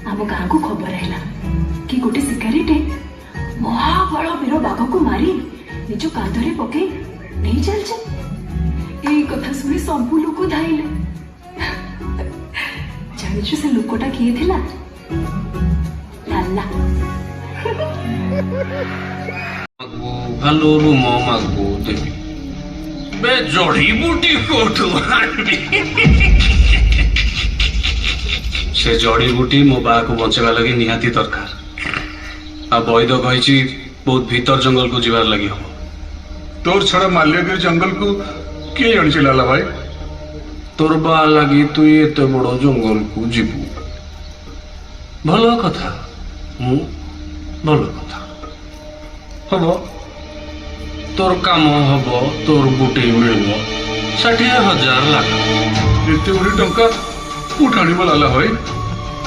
आम गाँ को खबर है कि गोटे शिकारी महाबल वीर बाघ को मारी निज कांधरे पकई नहीं चलছে এই কথা শুনি सब लोक धाइले जानिछु से लोकटा किए थिला लाला ভালো রুম মাগবো দেবী বে জড়ি বুটি কোঠু আনবি সে জড়ি বুটি মো বা को बचेबा लगी निहाती दरकार आ बैद कही बहुत भीतर जंगल को जीवार लगी हम तोर छड़ा माल्यगिरी जंगल को किए जानी चला भाई तोर बा लगी तु एते बड़ जंगल को जीवु भल कथा भल कथा हम तोर काम हम तोर बुटी मिल 60,000 लाख एते बड़ी टंका उठाणी बोला भाई